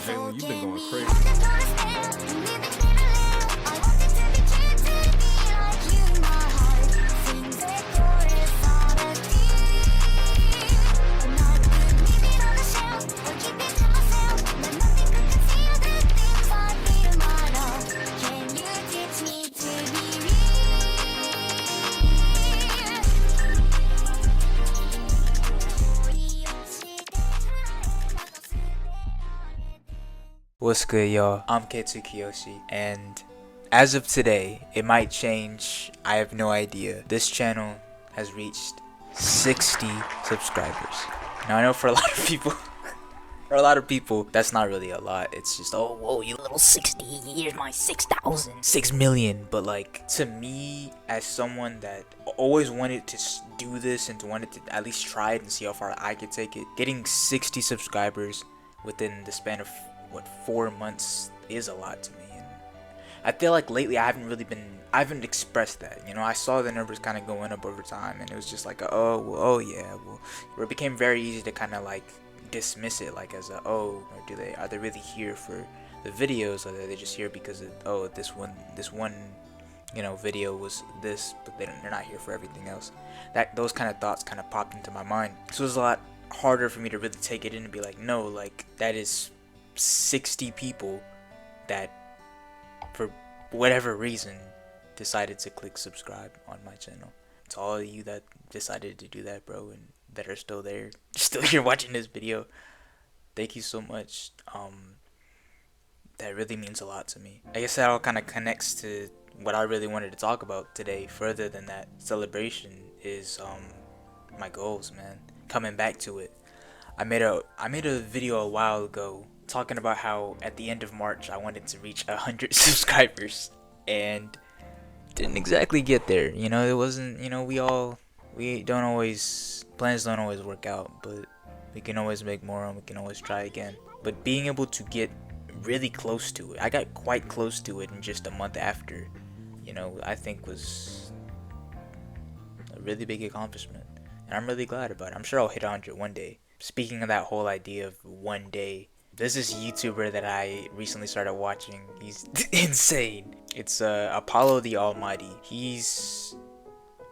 Jalen, you've been going crazy. What's good, y'all? I'm K2 Kiyoshi, and as of today, it might change. I have no idea. This channel has reached 60 subscribers. Now I know for a lot of people, that's not really a lot. It's just, oh, whoa, you little 60. Here's my 6,000, 6 million. But like, to me, as someone that always wanted to do this and wanted to at least try it and see how far I could take it, getting 60 subscribers within the span of 4 months is a lot to me. And I feel like lately I haven't expressed that. You know, I saw the numbers kind of going up over time, and it was just like, oh yeah, where it became very easy to kind of like dismiss it, like as are they really here for the videos, or are they just here because of, this one video was this, but they're not here for everything else. Those kind of thoughts kind of popped into my mind, so it was a lot harder for me to really take it in and be like, no, like that is 60 people that for whatever reason decided to click subscribe on my channel. To all of you that decided to do that, bro, and that are still there, still here watching this video, thank you so much. That really means a lot to me. I guess that all kind of connects to what I really wanted to talk about today. Further than that celebration is my goals, man. Coming back to it, I made a video a while ago talking about how at the end of March I wanted to reach 100 subscribers, and didn't exactly get there. You know, it wasn't, plans don't always work out, but we can always make more and we can always try again. But being able to get really close to it, I got quite close to it in just a month after, I think was a really big accomplishment, and I'm really glad about it. I'm sure I'll hit 100 one day. Speaking of that whole idea of one day, there's this YouTuber that I recently started watching. He's insane. It's Apollo the Almighty. He's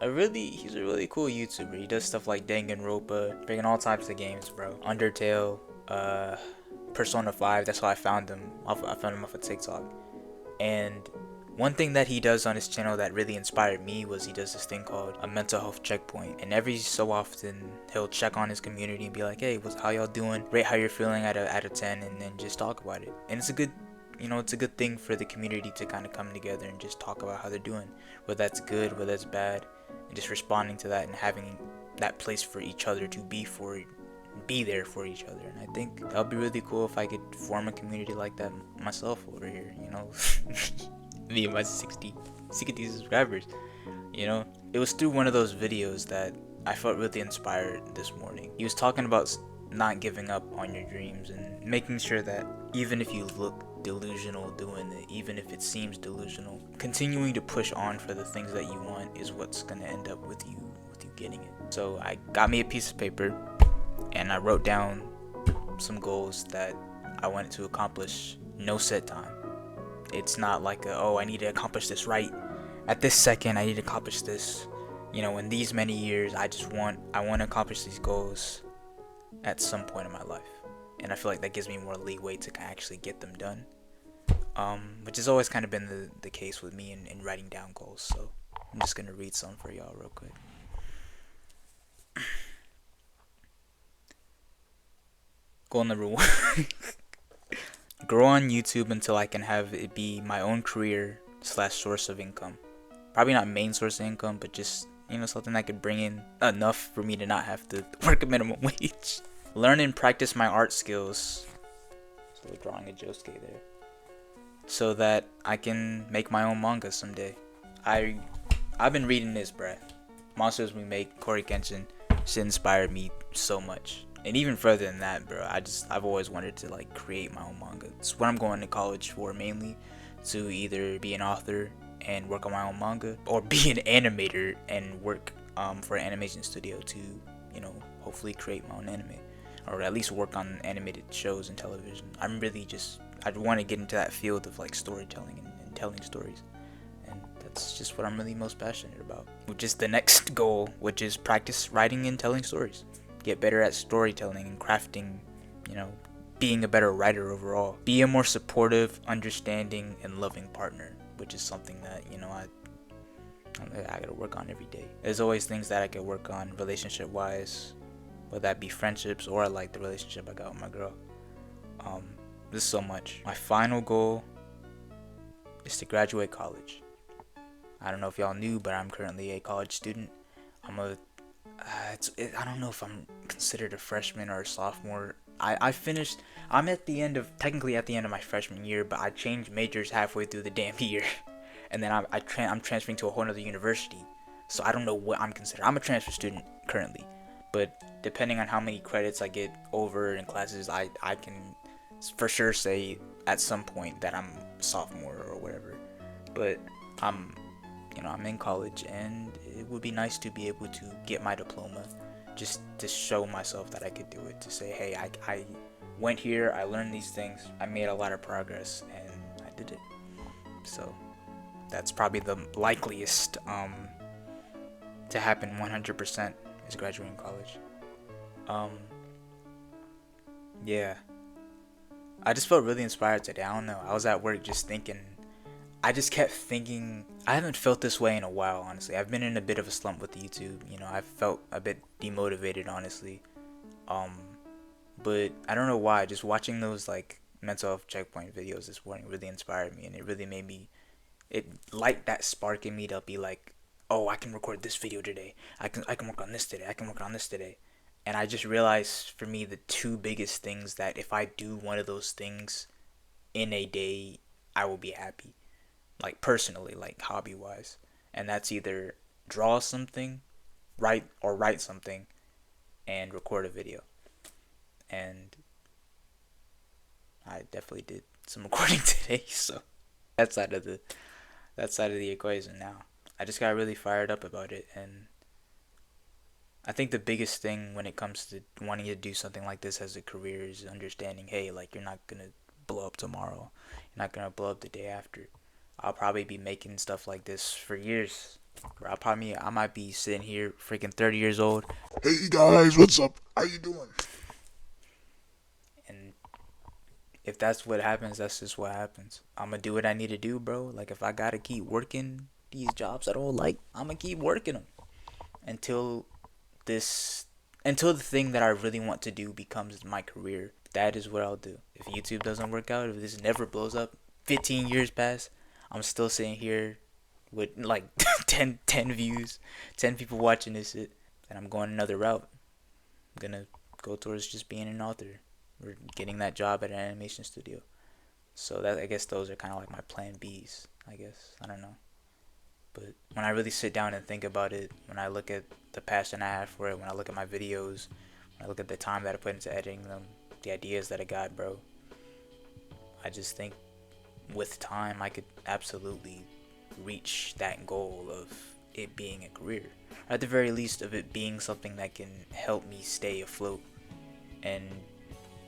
a really cool YouTuber. He does stuff like Danganronpa, bringing all types of games, bro. Undertale, Persona 5. That's how I found him. I found him off of TikTok. And one thing that he does on his channel that really inspired me was he does this thing called a mental health checkpoint. And every so often, he'll check on his community and be like, hey, how y'all doing? Rate how you're feeling out of 10, and then just talk about it. And it's a good thing for the community to kind of come together and just talk about how they're doing. Whether that's good, whether that's bad, and just responding to that and having that place for each other to be there for each other. And I think that would be really cool if I could form a community like that myself over here, me and my 60 subscribers. It was through one of those videos that I felt really inspired this morning. He was talking about not giving up on your dreams and making sure that even if you look delusional doing it, even if it seems delusional, continuing to push on for the things that you want is what's gonna end up with you getting it. So I got me a piece of paper and I wrote down some goals that I wanted to accomplish. No set time. It's not like I need to accomplish this right at this second. I need to accomplish this, in these many years. I want to accomplish these goals at some point in my life, and I feel like that gives me more leeway to actually get them done. Which has always kind of been the case with me in writing down goals. So I'm just gonna read some for y'all real quick. Goal number 1. Grow on YouTube until I can have it be my own career / source of income. Probably not main source of income, but just, something that could bring in enough for me to not have to work a minimum wage. Learn and practice my art skills. So we're drawing a Josuke there. So that I can make my own manga someday. I've been reading this, bruh. Monsters We Make, Kori Kenshin. Shit inspired me so much. And even further than that, bro, I've always wanted to like create my own manga. It's what I'm going to college for, mainly, to either be an author and work on my own manga, or be an animator and work for an animation studio to, hopefully create my own anime. or at least work on animated shows and television. I'd want to get into that field of like storytelling and telling stories, and that's just what I'm really most passionate about. Which is the next goal, which is practice writing and telling stories, get better at storytelling and crafting, being a better writer overall, be a more supportive, understanding, and loving partner, which is something that I gotta work on every day. There's always things that I could work on relationship wise, whether that be friendships or like the relationship I got with my girl. There's so much. My final goal is to graduate college. I don't know if y'all knew, but I'm currently a college student. I don't know if I'm considered a freshman or a sophomore. I'm technically at the end of my freshman year, but I changed majors halfway through the damn year. And then I'm transferring to a whole other university. So I don't know what I'm considered. I'm a transfer student currently. But depending on how many credits I get over in classes, I can for sure say at some point that I'm sophomore or whatever. But I'm in college, and it would be nice to be able to get my diploma, just to show myself that I could do it, to say, hey, I went here, I learned these things, I made a lot of progress, and I did it. So that's probably the likeliest to happen 100% is graduating college. Yeah. I just felt really inspired today. I don't know. I was at work just thinking. I just kept thinking. I haven't felt this way in a while, honestly. I've been in a bit of a slump with YouTube. I've felt a bit demotivated, honestly. But I don't know why. Just watching those like mental health checkpoint videos this morning really inspired me, and it really made me. It light that spark in me to be like, oh, I can record this video today. I can work on this today. I can work on this today. And I just realized, for me, the two biggest things that if I do one of those things in a day, I will be happy. Like personally, like hobby wise. And that's either draw something, write something, and record a video. And I definitely did some recording today, so that's side of the equation now. I just got really fired up about it, and I think the biggest thing when it comes to wanting to do something like this as a career is understanding, hey, like, you're not gonna blow up tomorrow. You're not gonna blow up the day after. I'll probably be making stuff like this for years. I might be sitting here freaking 30 years old. Hey guys, what's up? How you doing? And if that's what happens, that's just what happens. I'm gonna do what I need to do, bro. Like, if I gotta keep working these jobs I don't like, I'm gonna keep working them until the thing that I really want to do becomes my career. That is what I'll do. If YouTube doesn't work out, if this never blows up, 15 years pass, I'm still sitting here with like 10 views, 10 people watching this shit, and I'm going another route. I'm gonna go towards just being an author or getting that job at an animation studio. So I guess those are kind of like my plan Bs, I guess. I don't know. But when I really sit down and think about it, when I look at the passion I have for it, when I look at my videos, when I look at the time that I put into editing them, the ideas that I got, bro, I just think with time I could absolutely reach that goal of it being a career. Or at the very least of it being something that can help me stay afloat and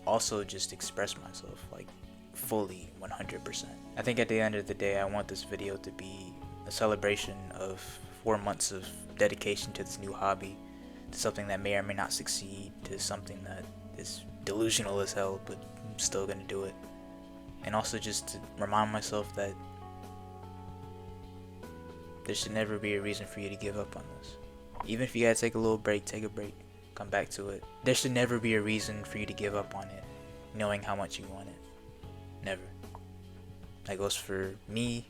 also just express myself like fully 100%. I think at the end of the day, I want this video to be a celebration of 4 months of dedication to this new hobby, to something that may or may not succeed, to something that is delusional as hell, but I'm still gonna do it. And also just to remind myself that there should never be a reason for you to give up on this. Even if you gotta take a little break, take a break, come back to it. There should never be a reason for you to give up on it, knowing how much you want it. Never. That goes for me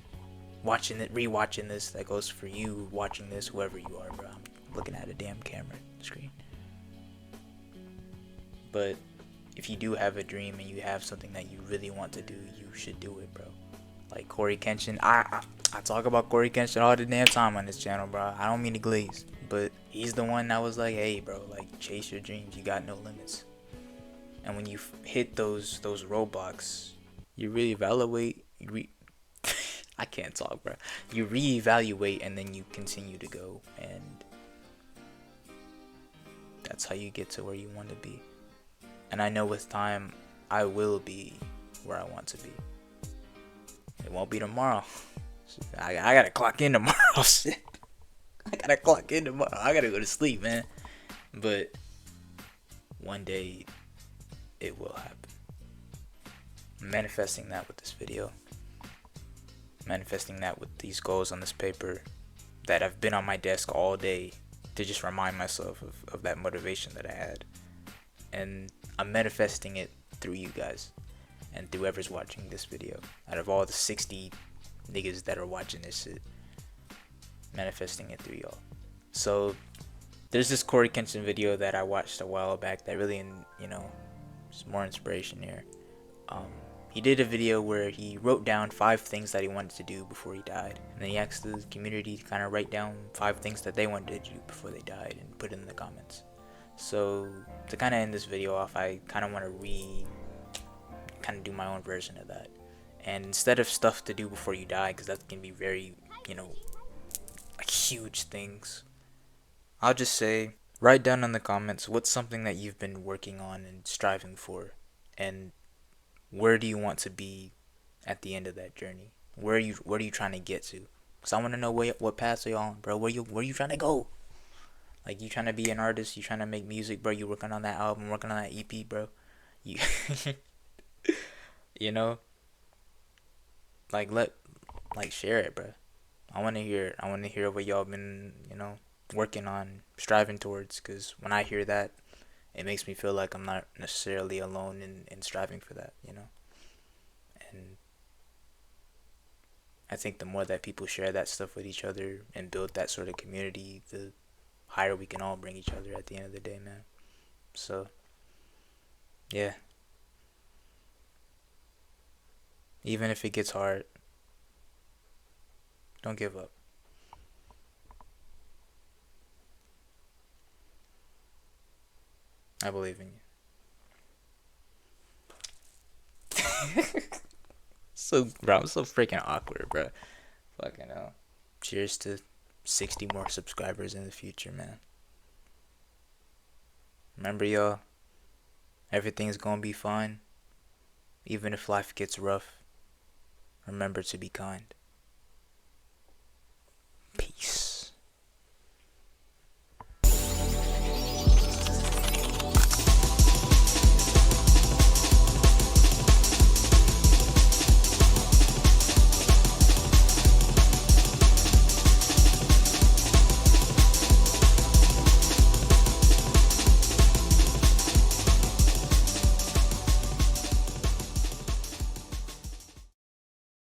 watching it, rewatching this. That goes for you watching this, whoever you are, bro. I'm looking at a damn camera screen. But if you do have a dream and you have something that you really want to do, you should do it, bro. Like Corey Kenshin, I talk about Corey Kenshin all the damn time on this channel, bro. I don't mean to glaze, but he's the one that was like, hey, bro, like, chase your dreams. You got no limits. And when you hit those roadblocks, you reevaluate. I can't talk, bro. You reevaluate and then you continue to go, and that's how you get to where you want to be. And I know with time, I will be where I want to be. It won't be tomorrow. I gotta clock in tomorrow. Shit. I gotta clock in tomorrow. I gotta go to sleep, man. But one day, it will happen. I'm manifesting that with this video. Manifesting that with these goals on this paper that have been on my desk all day to just remind myself of that motivation that I had. And I'm manifesting it through you guys and through whoever's watching this video. Out of all the 60 niggas that are watching this shit, manifesting it through y'all. So there's this Corey Kenshin video that I watched a while back that really, some more inspiration here. He did a video where he wrote down 5 things that he wanted to do before he died. And then he asked the community to kind of write down 5 things that they wanted to do before they died and put it in the comments. So to kind of end this video off, I kind of want to do my own version of that. And instead of stuff to do before you die, because that can be very, like huge things, I'll just say, write down in the comments what's something that you've been working on and striving for, and where do you want to be at the end of that journey? Where are you trying to get to? Cause I want to know what paths are you on, bro. Where you trying to go? Like, you trying to be an artist, you trying to make music, bro. You working on that album, working on that EP, bro. You, you know, like share it, bro. I want to hear. I want to hear what y'all been, working on, striving towards. Cause when I hear that, it makes me feel like I'm not necessarily alone in striving for that, And I think the more that people share that stuff with each other and build that sort of community, the higher we can all bring each other at the end of the day, man. So, yeah. Even if it gets hard, don't give up. I believe in you. Bro, I'm so freaking awkward, bro. Fucking hell. Cheers to 60 more subscribers in the future, man. Remember, y'all, everything's gonna be fine. Even if life gets rough, remember to be kind.